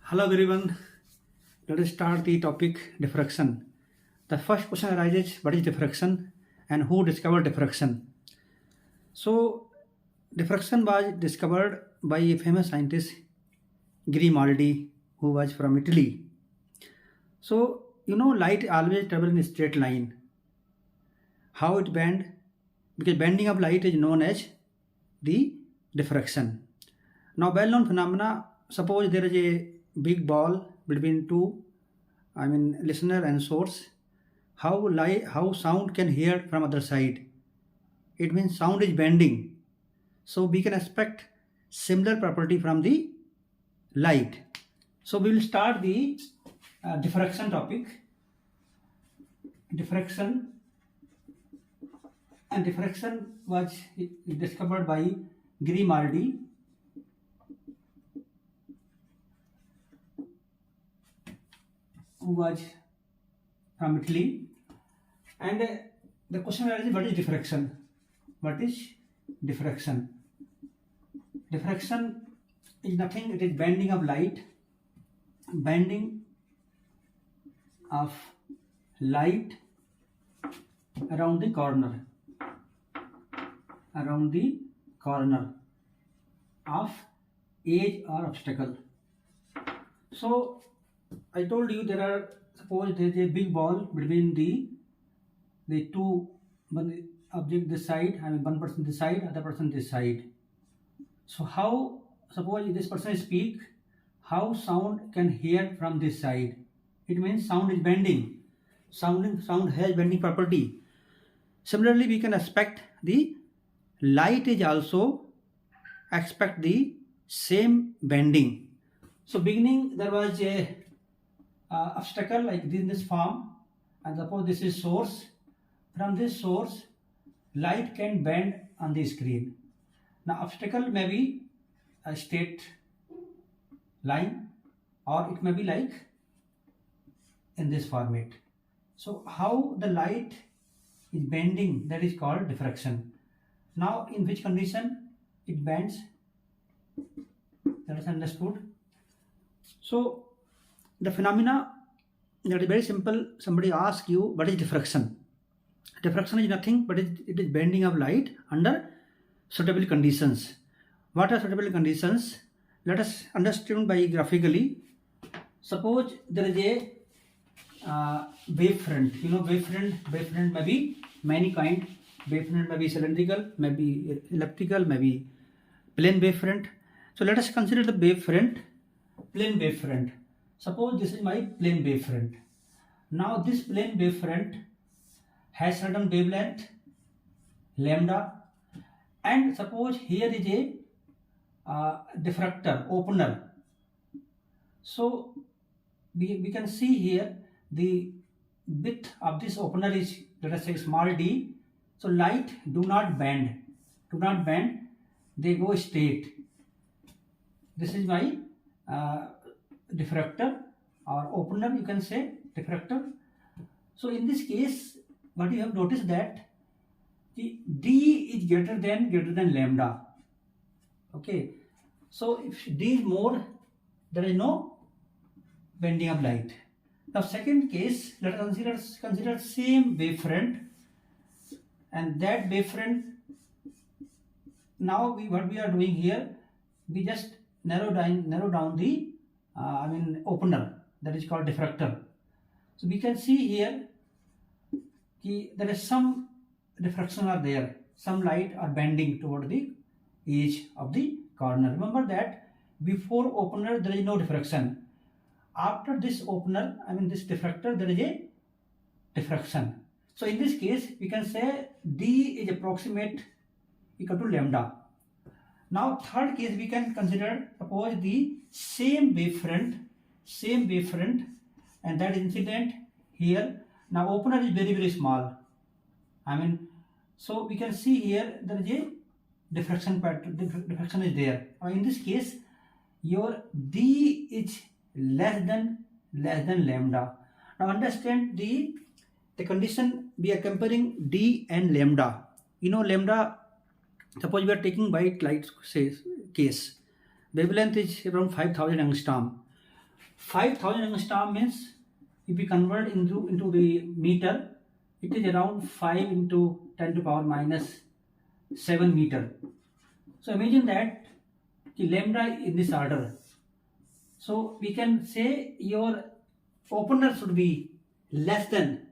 Hello everyone. Let us start the topic diffraction. The first question arises, what is diffraction and who discovered diffraction? So diffraction was discovered by a famous scientist Grimaldi, who was from Italy. So light always travels in a straight line. How it bend? Because bending of light is known as the diffraction. Now well-known phenomena, suppose there is a big ball between two, listener and source. How sound can hear from other side? It means sound is bending. So we can expect similar property from the light. So we will start the diffraction topic. Diffraction was discovered by Grimaldi, who was from Italy. And the question arises, what is diffraction? What is diffraction? Diffraction is nothing, it is bending of light. Bending of light around the corner. Around the corner of edge or obstacle. So I told you suppose there is a big ball between the two, one object this side, one person this side, other person this side. So how, suppose this person speak, how sound can hear from this side? It means sound is bending. Sound has bending property. Similarly, we can expect the light is also expect the same bending. So beginning there was a obstacle like in this form, and suppose this is source. From this source, light can bend on the screen. Now obstacle may be a straight line, or it may be like in this format. So how the light is bending, that is called diffraction. Now in which condition it bends, that is understood. So the phenomena, that is very simple. Somebody asks you, what is diffraction? Diffraction is nothing but it is bending of light under suitable conditions. What are suitable conditions? Let us understand by graphically. Suppose there is a wavefront. Wavefront may be many kind. Wavefront may be cylindrical, may be elliptical, may be plane wavefront. So let us consider the wavefront, plane wavefront. Suppose this is my plane wavefront. Now this plane wavefront has certain wavelength lambda, and suppose here is a diffractor, opener. So we can see here the width of this opener is, let us say, small d. So light do not bend, they go straight. This is my diffractor or opener, you can say diffractor. So in this case, what you have noticed that the d is greater than lambda. Okay, so if d is more, there is no bending of light. Now second case, let us consider same wavefront, and that wavefront, now what we are doing here, we just narrow down the opener, that is called diffractor. So we can see here there is some diffraction are there, some light are bending toward the edge of the corner. Remember that before opener there is no diffraction. After this opener, this diffractor, there is a diffraction. So in this case, we can say d is approximate equal to lambda. Now third case, we can consider, suppose the same wavefront, and that is incident here. Now opener is very small. So we can see here there is a diffraction pattern. Diffraction is there. Now in this case, your d is less than lambda. Now understand the condition. We are comparing d and lambda. Lambda, suppose we are taking white light case. Wavelength is around 5000 angstrom. 5,000 angstrom means, if we convert into the meter, it is around 5 into 10 to power minus 7 meter. So imagine that lambda in this order. So we can say your opener should be less than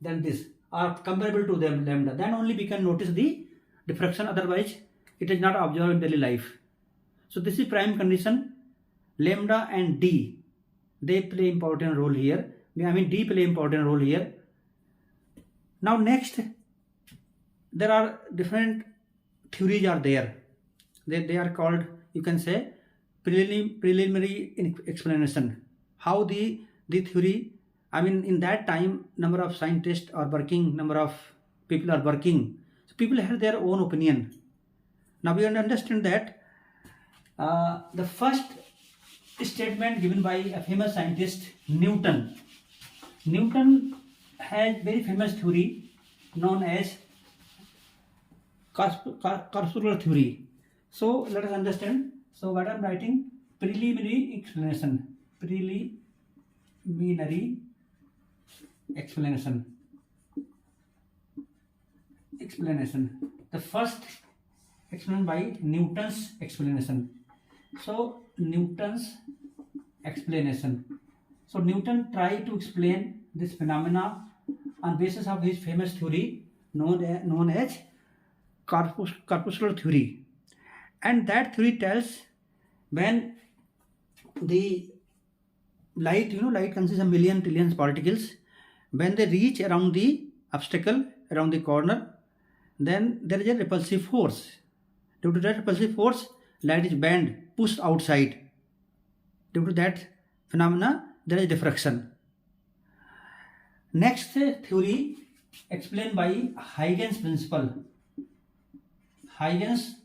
this, or comparable to them lambda. Then only we can notice the diffraction. Otherwise, it is not observed in daily life. So this is prime condition. Lambda and D, they play important role here. I mean D play important role here. Now next, there are different theories are there. They are called, you can say, preliminary explanation. How the theory, I mean in that time number of scientists are working, number of people are working. So people have their own opinion. Now we understand that the first statement given by a famous scientist, Newton. Newton has very famous theory known as corpuscular theory. So let us understand. So what I am writing, preliminary explanation. Preliminary explanation. The first explained by Newton's explanation. So Newton's explanation. So Newton tried to explain this phenomena on basis of his famous theory known as corpuscular theory. And that theory tells when the light, light consists of million trillion particles. When they reach around the obstacle, around the corner, then there is a repulsive force. Due to that repulsive force, light is bent, pushed outside. Due to that phenomena, there is diffraction. Next theory explained by Huygens principle. Huygens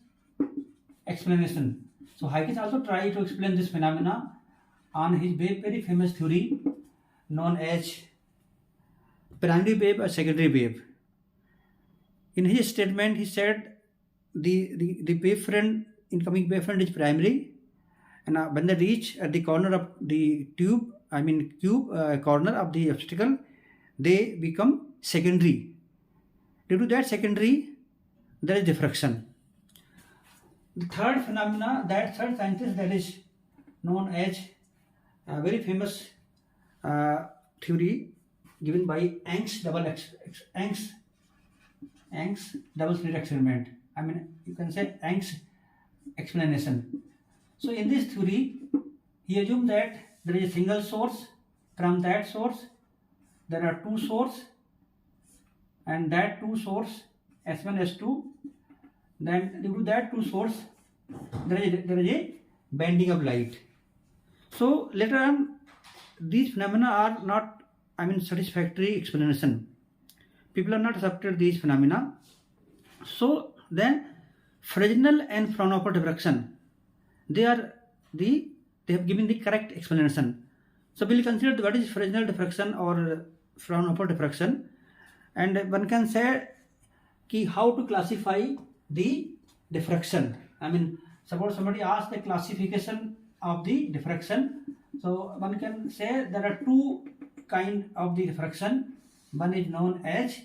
explanation. So Huygens also tried to explain this phenomena on his very famous theory known as primary wave or secondary wave. In his statement, he said the wavefront, incoming wavefront is primary, and when they reach at the corner of the cube corner of the obstacle, they become secondary. Due to that secondary, there is diffraction. The third phenomena, that third scientist, that is known as a very famous theory given by Young's double slit experiment. I mean, you can say Young's explanation. So in this theory, he assumed that there is a single source. From that source, there are two sources, and that two source S1, S2. Then due to that two source, there is a bending of light. So later on, these phenomena are not, satisfactory explanation. People are not accepted these phenomena. So then, Fresnel and Fraunhofer diffraction, they have given the correct explanation. So we'll consider what is Fresnel diffraction or Fraunhofer diffraction, and one can say how to classify the diffraction. I mean, suppose somebody asks the classification of the diffraction. So one can say there are two kinds of the diffraction. One is known as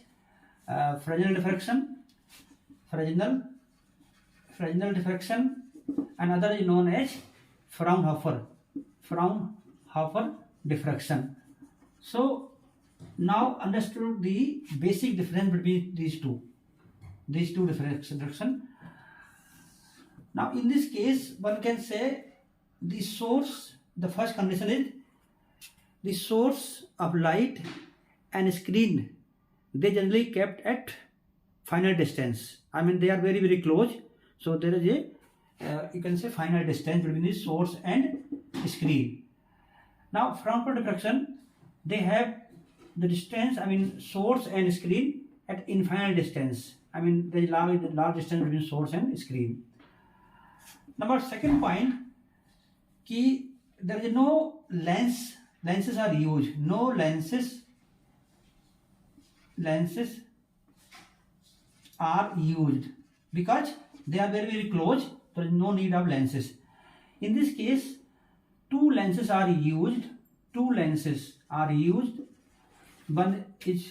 Fresnel diffraction, another is known as Fraunhofer diffraction. So now understood the basic difference between these two diffraction. Now in this case, one can say the source, the first condition is the source of light and screen, they generally kept at finite distance. I mean, they are very, very close. So there is a, you can say, finite distance between the source and screen. Now Fraunhofer diffraction, they have the distance, source and screen at infinite distance. There is large distance between source and screen. Number second point, there is no lenses are used. No lenses are used because they are very, very close. There is no need of lenses. In this case, two lenses are used two lenses are used. One is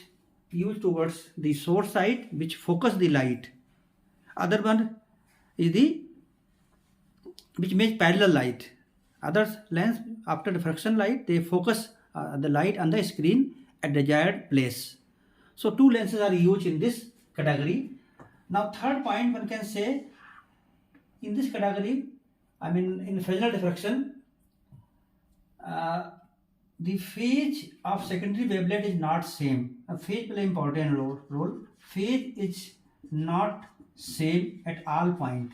used towards the source side, which focus the light. Other one is the which makes parallel light. Other lens, after diffraction light, they focus the light on the screen at desired place. So two lenses are used in this category. Now third point, one can say in this category, I mean in Fresnel diffraction, the phase of secondary wavelength is not same. A phase play important role. Phase is not same at all point.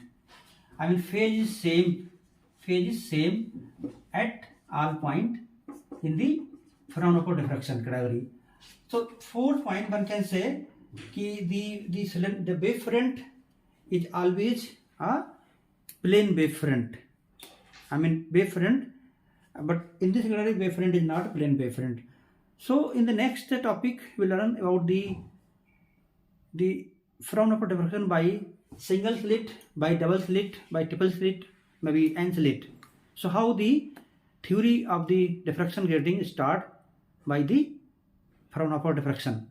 I mean phase is same at all point in the Fraunhofer diffraction category. So fourth point, one can say कि the wavefront is always a plane wavefront. I mean wavefront, but in this category wavefront is not plane wavefront. So in the next topic we will learn about the Fraunhofer diffraction by single slit, by double slit, by triple slit, maybe n slit. So how the theory of the diffraction grating start by the Fraunhofer diffraction.